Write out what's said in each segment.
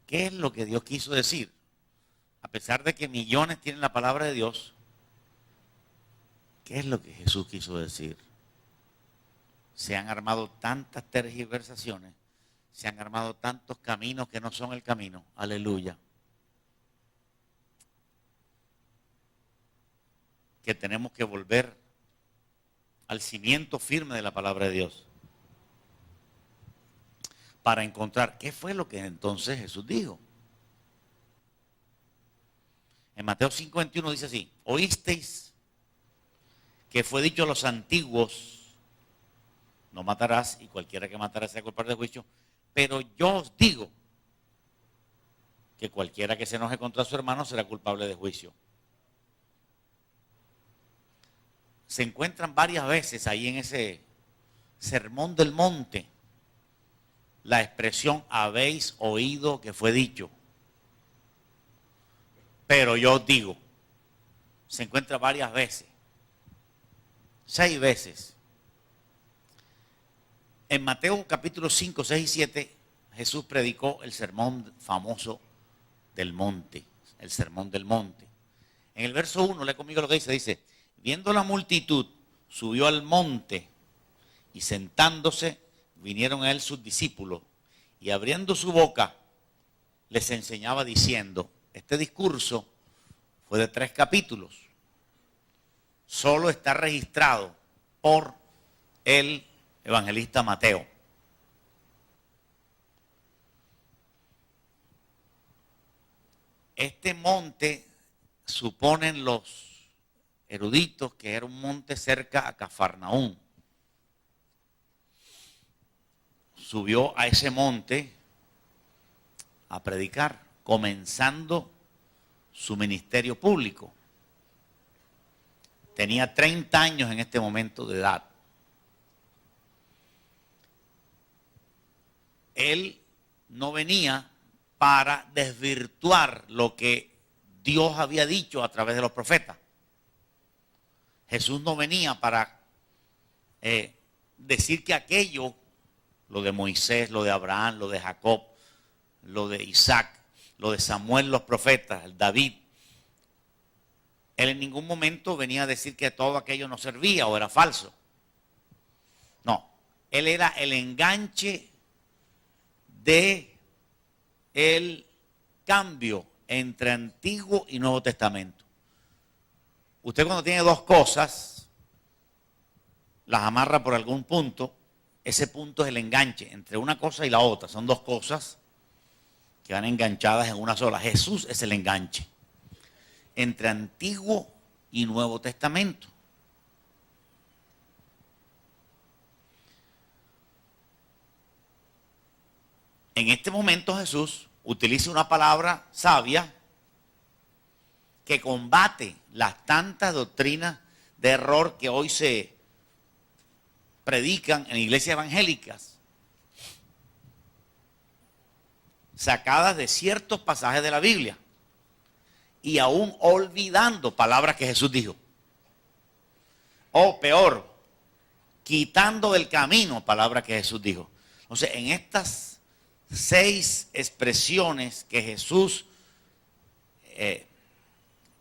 ¿Qué es lo que Dios quiso decir? A pesar de que millones tienen la palabra de Dios, ¿qué es lo que Jesús quiso decir? Se han armado tantas tergiversaciones, se han armado tantos caminos que no son el camino. Aleluya. Que tenemos que volver al cimiento firme de la palabra de Dios para encontrar qué fue lo que entonces Jesús dijo. En Mateo 5:21 dice así: oísteis que fue dicho a los antiguos, no matarás, y cualquiera que matara sea culpable de juicio, pero yo os digo que cualquiera que se enoje contra su hermano será culpable de juicio. Se encuentran varias veces ahí en ese sermón del monte la expresión habéis oído que fue dicho, pero yo os digo. Se encuentra varias veces, 6 veces. En Mateo capítulo 5, 6 y 7, Jesús predicó el sermón famoso del monte, el sermón del monte. En el verso 1, lee conmigo lo que dice, viendo la multitud, subió al monte y sentándose, vinieron a él sus discípulos y abriendo su boca, les enseñaba diciendo, este discurso fue de 3 capítulos, solo está registrado por el evangelista Mateo. Este monte, suponen los eruditos, que era un monte cerca a Cafarnaúm. Subió a ese monte a predicar, comenzando su ministerio público. Tenía 30 años en este momento de edad. Él no venía para desvirtuar lo que Dios había dicho a través de los profetas. Jesús no venía para decir que aquello, lo de Moisés, lo de Abraham, lo de Jacob, lo de Isaac, lo de Samuel, los profetas, el David, él en ningún momento venía a decir que todo aquello no servía o era falso. No, él era el enganche de el cambio entre Antiguo y Nuevo Testamento. Usted cuando tiene 2 cosas, las amarra por algún punto, ese punto es el enganche entre una cosa y la otra. Son 2 cosas que van enganchadas en una sola. Jesús es el enganche entre Antiguo y Nuevo Testamento. En este momento Jesús utiliza una palabra sabia que combate las tantas doctrinas de error que hoy se predican en iglesias evangélicas, sacadas de ciertos pasajes de la Biblia y aún olvidando palabras que Jesús dijo. O peor, quitando del camino palabras que Jesús dijo. Entonces, en estas 6 expresiones que Jesús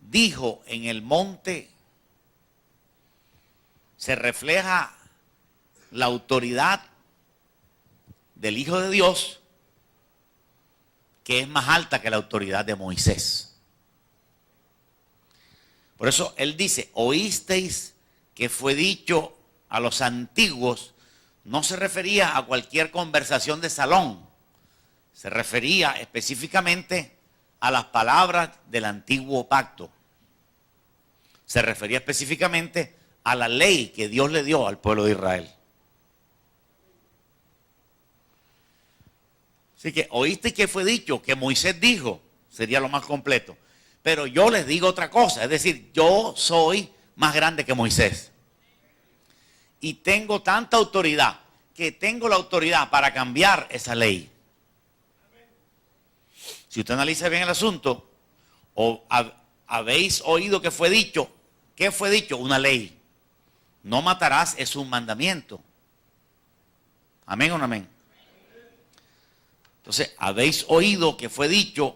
dijo en el monte, se refleja la autoridad del Hijo de Dios, que es más alta que la autoridad de Moisés. Por eso él dice, oísteis que fue dicho a los antiguos. No se refería a cualquier conversación de salón, se refería específicamente a las palabras del antiguo pacto. Se refería específicamente a la ley que Dios le dio al pueblo de Israel. Así que oíste que fue dicho, que Moisés dijo, sería lo más completo. Pero yo les digo otra cosa, es decir, yo soy más grande que Moisés. Y tengo tanta autoridad, que tengo la autoridad para cambiar esa ley. Si usted analiza bien el asunto, o habéis oído que fue dicho, ¿qué fue dicho? Una ley. No matarás es un mandamiento. ¿Amén o no amén? Entonces, habéis oído que fue dicho,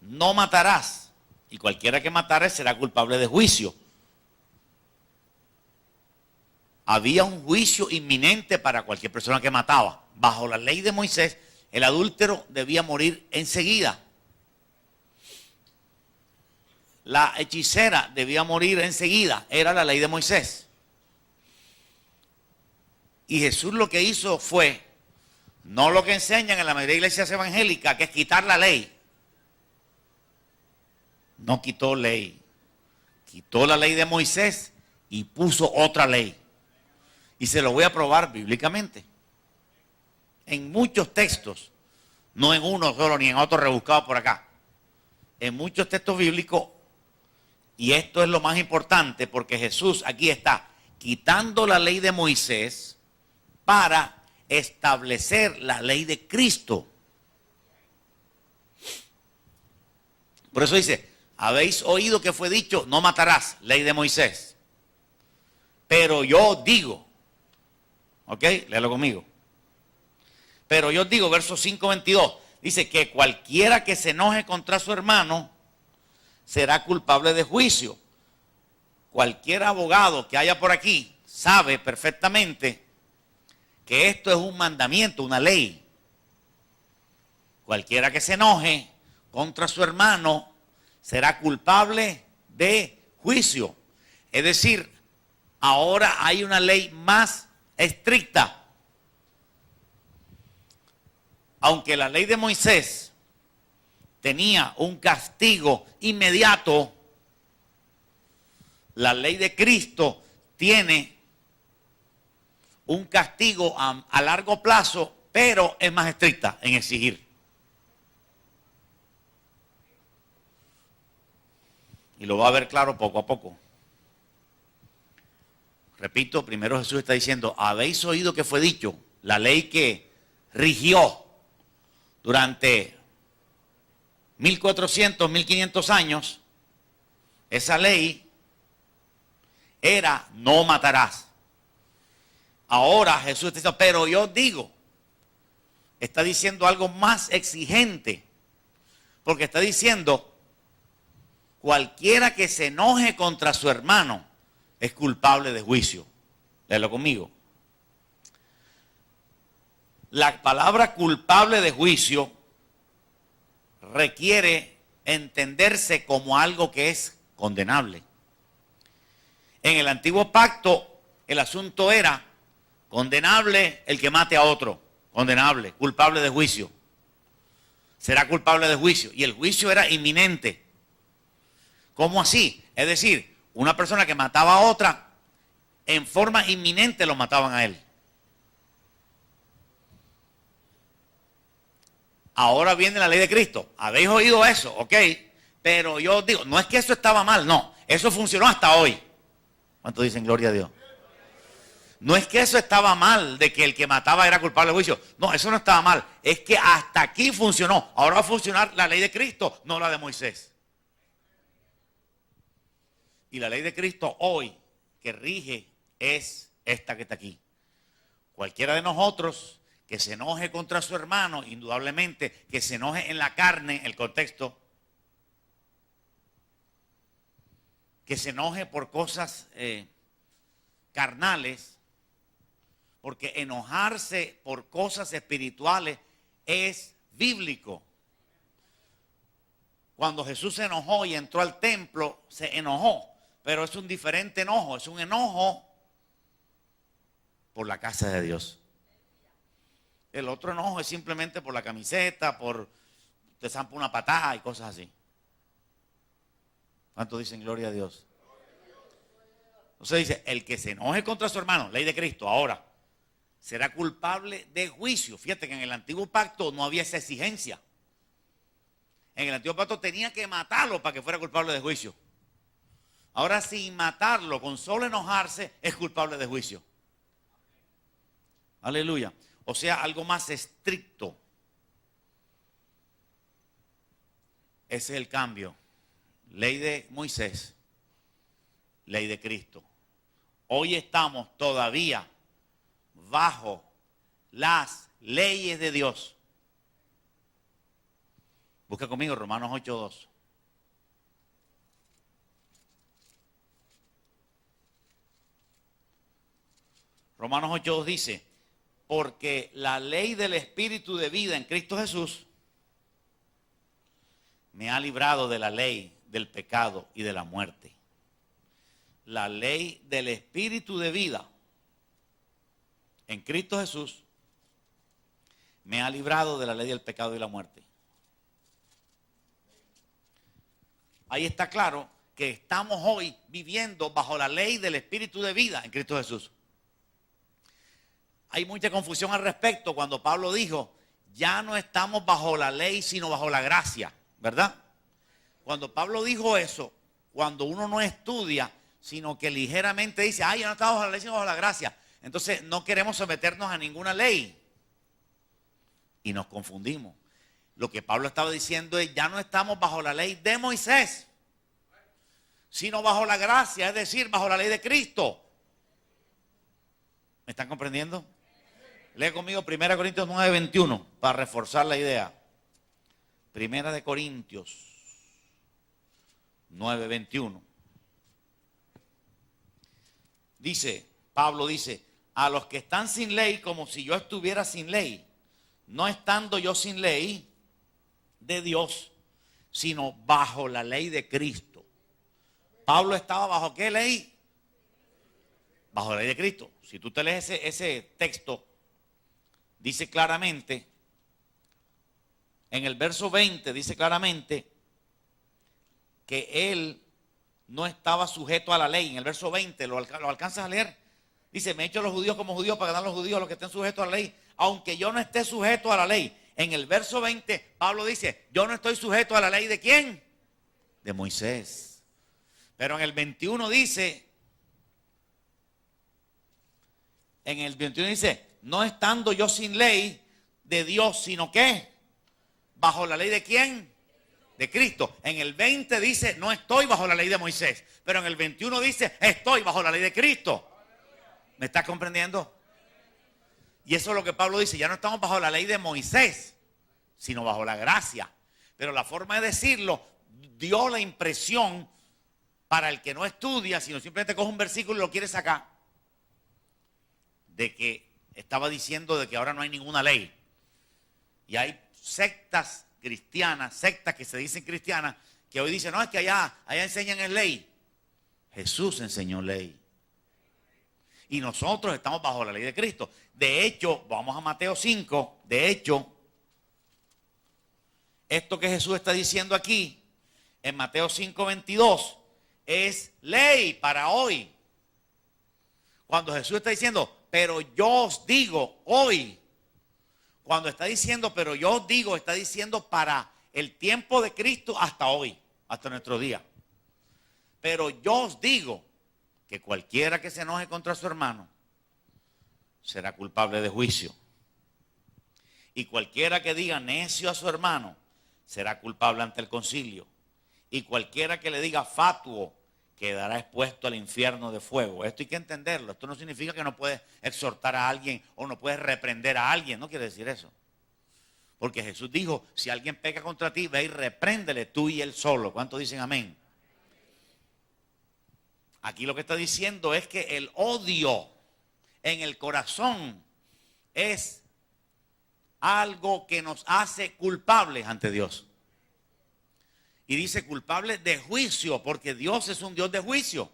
no matarás, y cualquiera que matare será culpable de juicio. Había un juicio inminente para cualquier persona que mataba. Bajo la ley de Moisés, el adúltero debía morir enseguida. La hechicera debía morir enseguida. Era la ley de Moisés. Y Jesús lo que hizo fue, no lo que enseñan en la mayoría de iglesias evangélicas, que es quitar la ley. No quitó ley. Quitó la ley de Moisés y puso otra ley. Y se lo voy a probar bíblicamente. En muchos textos, no en uno solo ni en otro rebuscado por acá. En muchos textos bíblicos, y esto es lo más importante porque Jesús aquí está quitando la ley de Moisés para establecer la ley de Cristo. Por eso dice, habéis oído que fue dicho, no matarás, ley de Moisés. Pero yo digo, ¿ok? Léalo conmigo. Pero yo digo, verso 5:22, dice que cualquiera que se enoje contra su hermano será culpable de juicio. Cualquier abogado que haya por aquí sabe perfectamente que esto es un mandamiento, una ley. Cualquiera que se enoje contra su hermano será culpable de juicio. Es decir, ahora hay una ley más estricta. Aunque la ley de Moisés tenía un castigo inmediato, la ley de Cristo tiene un castigo a largo plazo, pero es más estricta en exigir. Y lo va a ver claro poco a poco. Repito, primero Jesús está diciendo, habéis oído que fue dicho, la ley que rigió durante 1400, 1500 años, esa ley era no matarás. Ahora Jesús está diciendo, pero yo digo, está diciendo algo más exigente, porque está diciendo, cualquiera que se enoje contra su hermano es culpable de juicio. Léelo conmigo. La palabra culpable de juicio requiere entenderse como algo que es condenable. En el antiguo pacto, el asunto era condenable el que mate a otro, condenable, culpable de juicio. Será culpable de juicio. Y el juicio era inminente. ¿Cómo así? Es decir, una persona que mataba a otra, en forma inminente lo mataban a él. Ahora viene la ley de Cristo. ¿Habéis oído eso? Ok. Pero yo digo, no es que eso estaba mal, no. Eso funcionó hasta hoy. ¿Cuántos dicen gloria a Dios? No es que eso estaba mal, de que el que mataba era culpable de juicio. No, eso no estaba mal. Es que hasta aquí funcionó. Ahora va a funcionar la ley de Cristo, no la de Moisés. Y la ley de Cristo hoy que rige es esta que está aquí. Cualquiera de nosotros que se enoje contra su hermano, indudablemente que se enoje en la carne, el contexto, que se enoje por cosas carnales, porque enojarse por cosas espirituales es bíblico. Cuando Jesús se enojó y entró al templo, se enojó, pero es un diferente enojo, es un enojo por la casa de Dios. El otro enojo es simplemente por la camiseta, por te zampa una patada y cosas así. ¿Cuántos dicen gloria a Dios? Entonces dice, el que se enoje contra su hermano, ley de Cristo, ahora será culpable de juicio. Fíjate que en el antiguo pacto no había esa exigencia. En el antiguo pacto tenía que matarlo para que fuera culpable de juicio. Ahora sin matarlo, con solo enojarse, es culpable de juicio. Aleluya. O sea, algo más estricto. Ese es el cambio. Ley de Moisés, ley de Cristo. Hoy estamos todavía bajo las leyes de Dios. Busca conmigo Romanos 8:2. Romanos 8:2 dice, porque la ley del Espíritu de vida en Cristo Jesús me ha librado de la ley del pecado y de la muerte. La ley del Espíritu de vida en Cristo Jesús me ha librado de la ley del pecado y la muerte. Ahí está claro que estamos hoy viviendo bajo la ley del Espíritu de vida en Cristo Jesús. Hay mucha confusión al respecto cuando Pablo dijo, ya no estamos bajo la ley sino bajo la gracia, ¿verdad? Cuando Pablo dijo eso, cuando uno no estudia, sino que ligeramente dice, ya no estamos bajo la ley sino bajo la gracia. Entonces no queremos someternos a ninguna ley. Y nos confundimos. Lo que Pablo estaba diciendo es, ya no estamos bajo la ley de Moisés, sino bajo la gracia, es decir, bajo la ley de Cristo. ¿Me están comprendiendo? Lee conmigo 1 Corintios 9:21 para reforzar la idea. 1 Corintios 9:21. Dice, Pablo dice, a los que están sin ley, como si yo estuviera sin ley, no estando yo sin ley de Dios, sino bajo la ley de Cristo. Pablo estaba bajo ¿qué ley? Bajo la ley de Cristo. Si tú te lees ese texto, dice claramente, en el verso 20 dice claramente que él no estaba sujeto a la ley. En el verso 20, ¿lo alcanzas a leer? Dice, me he hecho los judíos como judíos para ganar a los judíos, a los que estén sujetos a la ley, aunque yo no esté sujeto a la ley. En el verso 20, Pablo dice, yo no estoy sujeto a la ley ¿de quién? De Moisés. Pero en el 21 dice, no estando yo sin ley de Dios, sino que bajo la ley ¿de quién? De Cristo. En el 20 dice, no estoy bajo la ley de Moisés. Pero en el 21 dice, estoy bajo la ley de Cristo. ¿Me estás comprendiendo? Y eso es lo que Pablo dice, ya no estamos bajo la ley de Moisés, sino bajo la gracia. Pero la forma de decirlo dio la impresión para el que no estudia, sino simplemente coge un versículo y lo quiere sacar, de que estaba diciendo de que ahora no hay ninguna ley. Y hay sectas cristianas, sectas que se dicen cristianas, que hoy dicen, no, es que allá enseñan en ley. Jesús enseñó ley. Y nosotros estamos bajo la ley de Cristo. De hecho, vamos a Mateo 5, de hecho, esto que Jesús está diciendo aquí, en Mateo 5:22, es ley para hoy. Cuando Jesús está diciendo, pero yo os digo hoy, cuando está diciendo, pero yo os digo, está diciendo para el tiempo de Cristo hasta hoy, hasta nuestro día. Pero yo os digo que cualquiera que se enoje contra su hermano será culpable de juicio. Y cualquiera que diga necio a su hermano será culpable ante el concilio. Y cualquiera que le diga fatuo quedará expuesto al infierno de fuego. Esto hay que entenderlo. Esto no significa que no puedes exhortar a alguien o no puedes reprender a alguien. No quiere decir eso. Porque Jesús dijo, si alguien peca contra ti, ve y repréndele tú y él solo. ¿Cuántos dicen amén? Aquí lo que está diciendo es que el odio en el corazón es algo que nos hace culpables ante Dios. Y dice culpables de juicio, porque Dios es un Dios de juicio.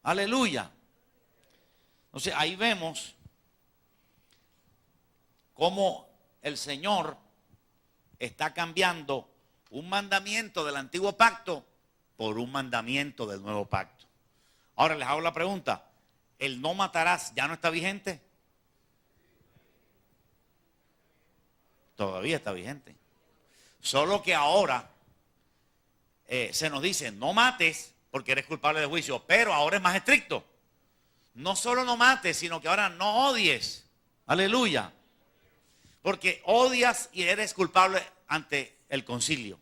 Aleluya. Entonces ahí vemos cómo el Señor está cambiando un mandamiento del antiguo pacto por un mandamiento del nuevo pacto. Ahora les hago la pregunta, ¿el no matarás ya no está vigente? Todavía está vigente. Solo que ahora se nos dice, no mates porque eres culpable de juicio, pero ahora es más estricto. No solo no mates, sino que ahora no odies. Aleluya. Porque odias y eres culpable ante el concilio.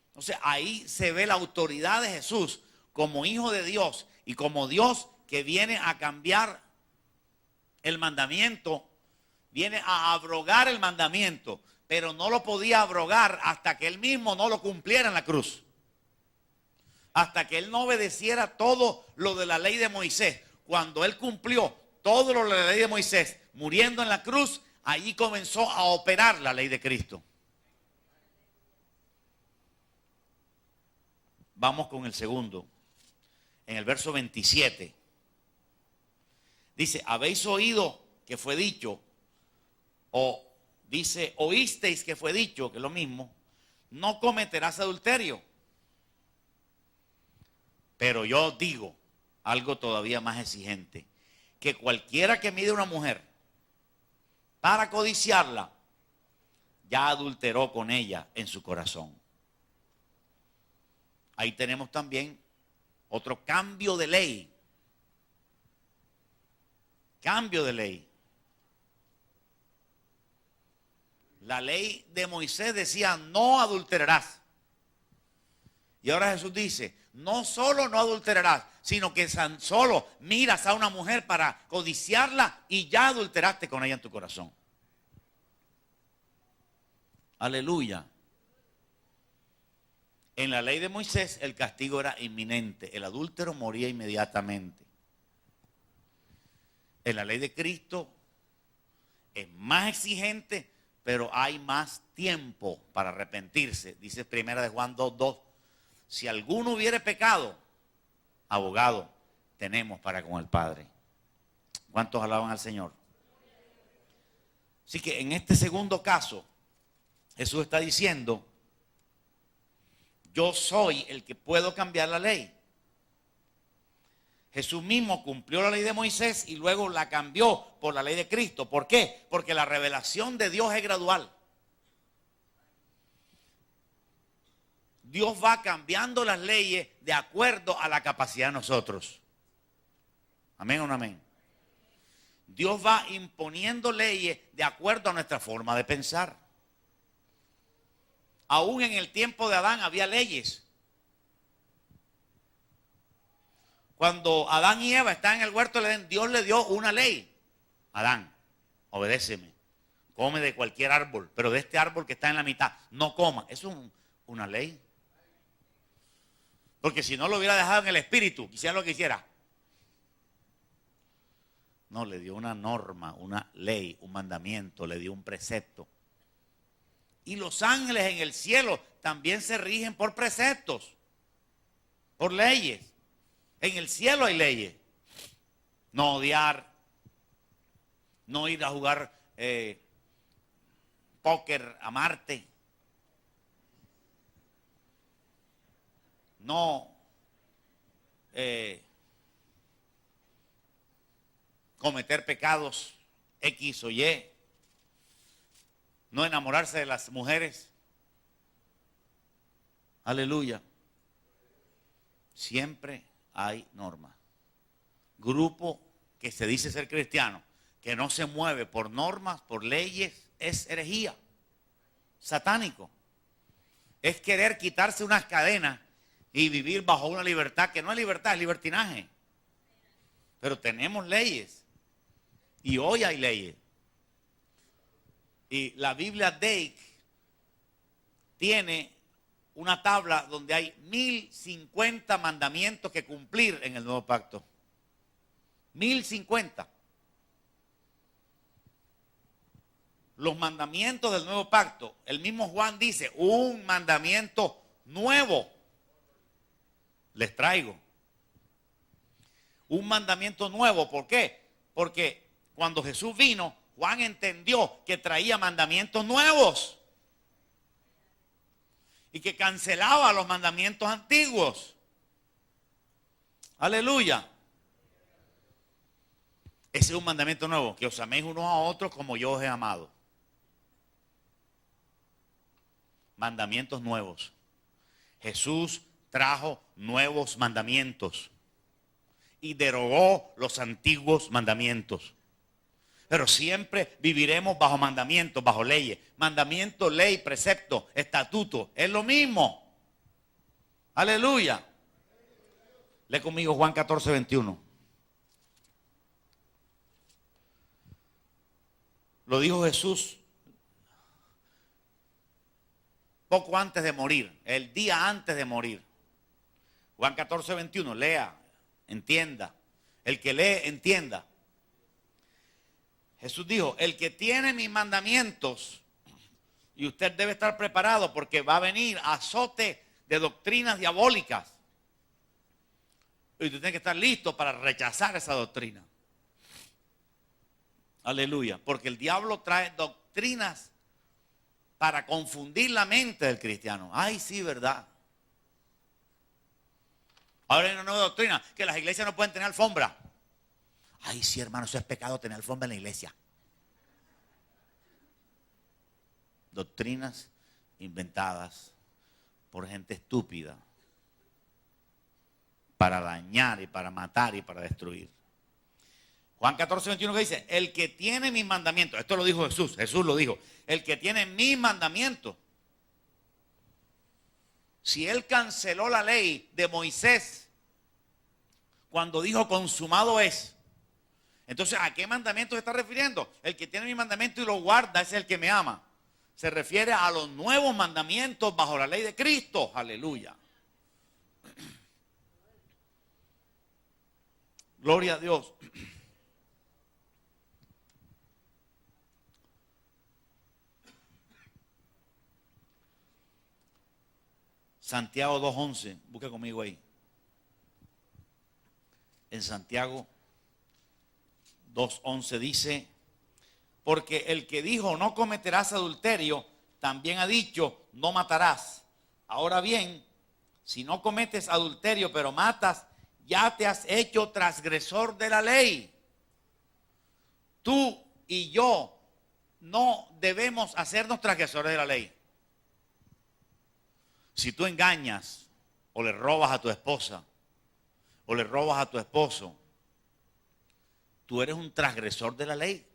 Entonces ahí se ve la autoridad de Jesús como hijo de Dios y como Dios que viene a cambiar el mandamiento viene a abrogar el mandamiento, pero no lo podía abrogar hasta que él mismo no lo cumpliera en la cruz. Hasta que él no obedeciera todo lo de la ley de Moisés. Cuando él cumplió todo lo de la ley de Moisés, muriendo en la cruz, allí comenzó a operar la ley de Cristo. Vamos con el segundo. En el verso 27. Dice, habéis oído que fue dicho, o dice, oísteis que fue dicho, que es lo mismo, no cometerás adulterio. Pero yo digo algo todavía más exigente, que cualquiera que mire a una mujer para codiciarla, ya adulteró con ella en su corazón. Ahí tenemos también otro cambio de ley. Cambio de ley. La ley de Moisés decía, no adulterarás. Y ahora Jesús dice, no solo no adulterarás, sino que tan solo miras a una mujer para codiciarla y ya adulteraste con ella en tu corazón. Aleluya. En la ley de Moisés el castigo era inminente. El adúltero moría inmediatamente. En la ley de Cristo es más exigente, pero hay más tiempo para arrepentirse. Dice 1 Juan 2:2. Si alguno hubiere pecado, abogado tenemos para con el Padre. ¿Cuántos alaban al Señor? Así que en este segundo caso, Jesús está diciendo, yo soy el que puedo cambiar la ley. Jesús mismo cumplió la ley de Moisés y luego la cambió por la ley de Cristo. ¿Por qué? Porque la revelación de Dios es gradual. Dios va cambiando las leyes de acuerdo a la capacidad de nosotros. Amén o no amén. Dios va imponiendo leyes de acuerdo a nuestra forma de pensar. Aún en el tiempo de Adán había leyes. Cuando Adán y Eva estaban en el huerto del Edén, Dios le dio una ley. Adán, obedéceme. Come de cualquier árbol, pero de este árbol que está en la mitad, no coma. Eso es una ley. Porque si no lo hubiera dejado en el espíritu, quisiera lo que quisiera. No, le dio una norma, una ley, un mandamiento, le dio un precepto. Y los ángeles en el cielo también se rigen por preceptos, por leyes. En el cielo hay leyes. No odiar, no ir a jugar póker a Marte. No cometer pecados X o Y. No enamorarse de las mujeres. Aleluya. Siempre hay normas. Grupo que se dice ser cristiano, que no se mueve por normas, por leyes, es herejía. Satánico. Es querer quitarse unas cadenas y vivir bajo una libertad que no es libertad, es libertinaje. Pero tenemos leyes. Y hoy hay leyes. Y la Biblia Dake tiene una tabla donde hay 1050 mandamientos que cumplir en el nuevo pacto. 1050. Los mandamientos del nuevo pacto. El mismo Juan dice, un mandamiento nuevo les traigo. Un mandamiento nuevo. ¿Por qué? Porque cuando Jesús vino, Juan entendió que traía mandamientos nuevos y que cancelaba los mandamientos antiguos. Aleluya. Ese es un mandamiento nuevo, que os améis unos a otros como yo os he amado. Mandamientos nuevos. Jesús trajo nuevos mandamientos y derogó los antiguos mandamientos. Pero siempre viviremos bajo mandamientos, bajo leyes. Mandamiento, ley, precepto, estatuto, es lo mismo. Aleluya. Lee conmigo Juan 14:21. Lo dijo Jesús poco antes de morir, el día antes de morir. Juan 14, 21, lea, entienda. El que lee, entienda. Jesús dijo, el que tiene mis mandamientos, y usted debe estar preparado porque va a venir azote de doctrinas diabólicas. Y usted tiene que estar listo para rechazar esa doctrina. Aleluya. Porque el diablo trae doctrinas para confundir la mente del cristiano. Ay, sí, verdad. Ahora hay una nueva doctrina, que las iglesias no pueden tener alfombra. Ay, sí, hermano, eso es pecado tener alfombra en la iglesia. Doctrinas inventadas por gente estúpida para dañar y para matar y para destruir. Juan 14, 21 que dice, el que tiene mis mandamientos, esto lo dijo Jesús, Jesús lo dijo, el que tiene mis mandamientos. Si él canceló la ley de Moisés cuando dijo consumado es, entonces ¿a qué mandamiento se está refiriendo? El que tiene mi mandamiento y lo guarda es el que me ama. Se refiere a los nuevos mandamientos bajo la ley de Cristo. Aleluya. Gloria a Dios. Santiago 2:11, busca conmigo ahí. En Santiago 2:11 dice, porque el que dijo no cometerás adulterio, también ha dicho no matarás. Ahora bien, si no cometes adulterio pero matas, ya te has hecho transgresor de la ley. Tú y yo no debemos hacernos transgresores de la ley. Si tú engañas o le robas a tu esposa o le robas a tu esposo, tú eres un transgresor de la ley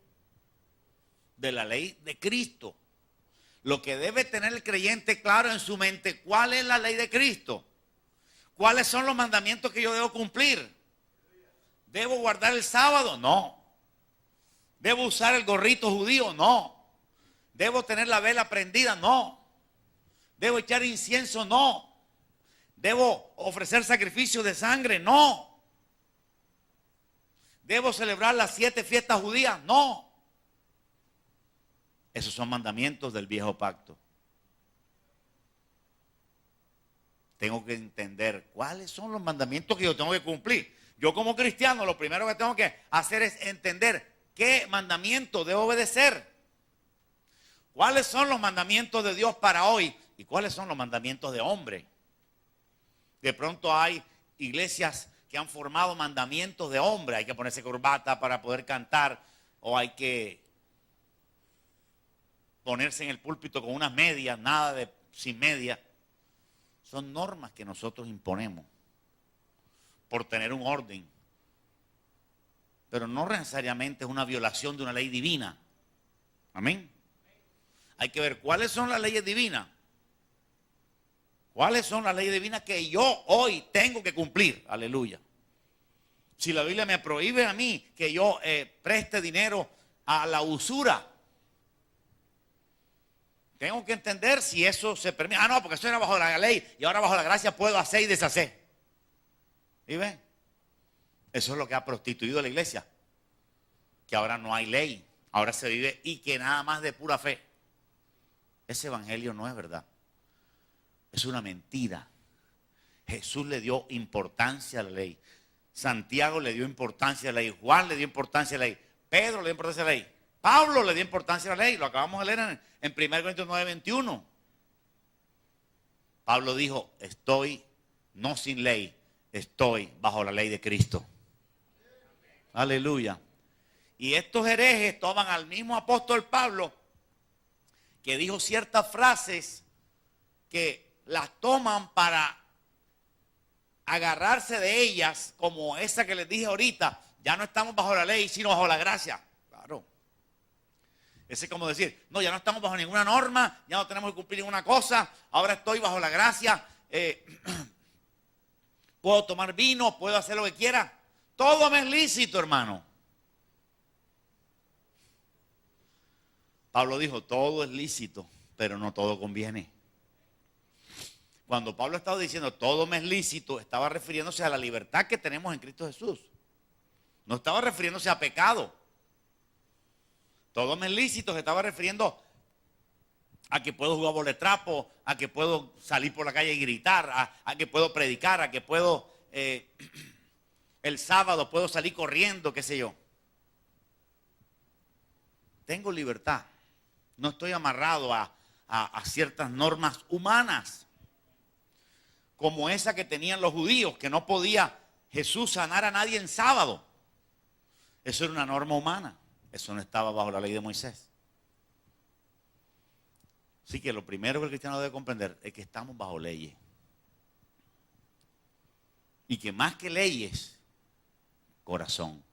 de Cristo. Lo que debe tener el creyente claro en su mente, ¿cuál es la ley de Cristo? ¿Cuáles son los mandamientos que yo debo cumplir? ¿Debo guardar el sábado? No. ¿Debo usar el gorrito judío? No. ¿Debo tener la vela prendida? No. ¿Debo echar incienso? No. ¿Debo ofrecer sacrificios de sangre? No. ¿Debo celebrar las 7 fiestas judías? No. Esos son mandamientos del viejo pacto. Tengo que entender cuáles son los mandamientos que yo tengo que cumplir. Yo como cristiano lo primero que tengo que hacer es entender qué mandamiento debo obedecer. ¿Cuáles son los mandamientos de Dios para hoy? ¿Y cuáles son los mandamientos de hombre? De pronto hay iglesias que han formado mandamientos de hombre. Hay que ponerse corbata para poder cantar, o hay que ponerse en el púlpito con unas medias, nada de sin medias. Son normas que nosotros imponemos por tener un orden. Pero no necesariamente es una violación de una ley divina. Amén. Hay que ver cuáles son las leyes divinas. ¿Cuáles son las leyes divinas que yo hoy tengo que cumplir? Aleluya. Si la Biblia me prohíbe a mí que yo preste dinero a la usura, tengo que entender si eso se permite. Ah, no, porque eso era bajo la ley y ahora bajo la gracia puedo hacer y deshacer. ¿Y ve? Eso es lo que ha prostituido la iglesia. Que ahora no hay ley, ahora se vive y que nada más de pura fe. Ese evangelio no es verdad. Es una mentira. Jesús le dio importancia a la ley. Santiago le dio importancia a la ley. Juan le dio importancia a la ley. Pedro le dio importancia a la ley. Pablo le dio importancia a la ley. Lo acabamos de leer en 1 Corintios 9:21. Pablo dijo, estoy no sin ley, estoy bajo la ley de Cristo. Aleluya. Y estos herejes toman al mismo apóstol Pablo, que dijo ciertas frases que las toman para agarrarse de ellas, como esa que les dije ahorita. Ya no estamos bajo la ley, sino bajo la gracia. Claro. Ese es como decir, no, ya no estamos bajo ninguna norma, ya no tenemos que cumplir ninguna cosa, ahora estoy bajo la gracia, puedo tomar vino, puedo hacer lo que quiera. Todo me es lícito, hermano. Pablo dijo, todo es lícito, pero no todo conviene. Cuando Pablo estaba diciendo todo me es lícito, estaba refiriéndose a la libertad que tenemos en Cristo Jesús. No estaba refiriéndose a pecado. Todo me es lícito, se estaba refiriendo a que puedo jugar boletrapo, a que puedo salir por la calle y gritar, a que puedo predicar, a que puedo, el sábado puedo salir corriendo, qué sé yo. Tengo libertad. No estoy amarrado a ciertas normas humanas, como esa que tenían los judíos, que no podía Jesús sanar a nadie en sábado. Eso era una norma humana. Eso no estaba bajo la ley de Moisés. Así que lo primero que el cristiano debe comprender es que estamos bajo leyes. Y que más que leyes, corazón.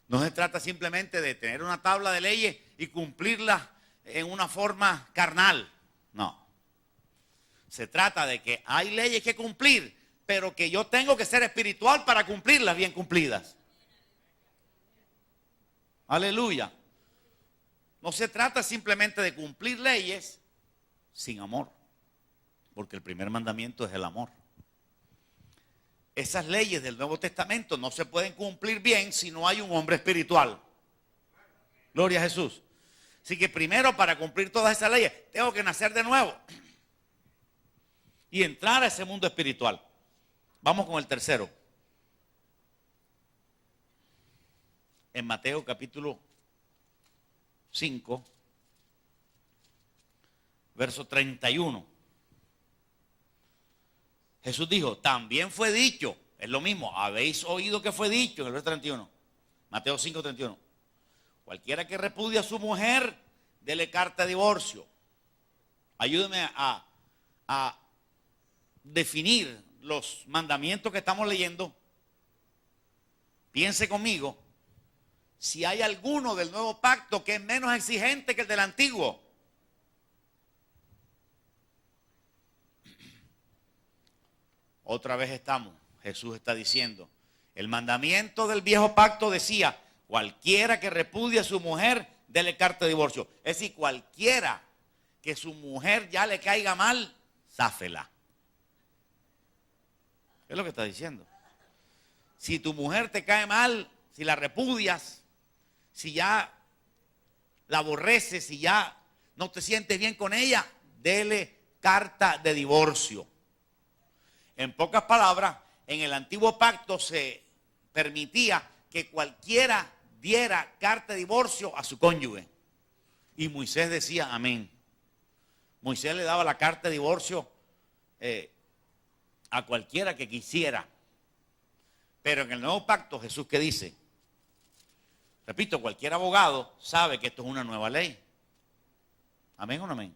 No se trata simplemente de tener una tabla de leyes y cumplirlas en una forma carnal. No. Se trata de que hay leyes que cumplir, pero que yo tengo que ser espiritual para cumplirlas bien cumplidas. Aleluya. No se trata simplemente de cumplir leyes sin amor, porque el primer mandamiento es el amor. Esas leyes del Nuevo Testamento no se pueden cumplir bien si no hay un hombre espiritual. Gloria a Jesús. Así que primero, para cumplir todas esas leyes, tengo que nacer de nuevo y entrar a ese mundo espiritual. Vamos con el tercero. En Mateo capítulo 5, verso 31. Jesús dijo, también fue dicho, es lo mismo, habéis oído que fue dicho en el verso 31. Mateo 5, 31. Cualquiera que repudie a su mujer, dele carta de divorcio. Ayúdeme a definir los mandamientos que estamos leyendo. Piense conmigo. Si hay alguno del nuevo pacto que es menos exigente que el del antiguo. Otra vez estamos, Jesús está diciendo, el mandamiento del viejo pacto decía, cualquiera que repudie a su mujer, dele carta de divorcio. Es decir, cualquiera que su mujer ya le caiga mal, záfela. Es lo que está diciendo. Si tu mujer te cae mal, si la repudias, si ya la aborreces, si ya no te sientes bien con ella, dele carta de divorcio. En pocas palabras, en el antiguo pacto se permitía que cualquiera diera carta de divorcio a su cónyuge. Y Moisés decía amén. Moisés le daba la carta de divorcio a cualquiera que quisiera. Pero en el nuevo pacto, Jesús, ¿qué dice? Repito, cualquier abogado sabe que esto es una nueva ley. ¿Amén o no amén?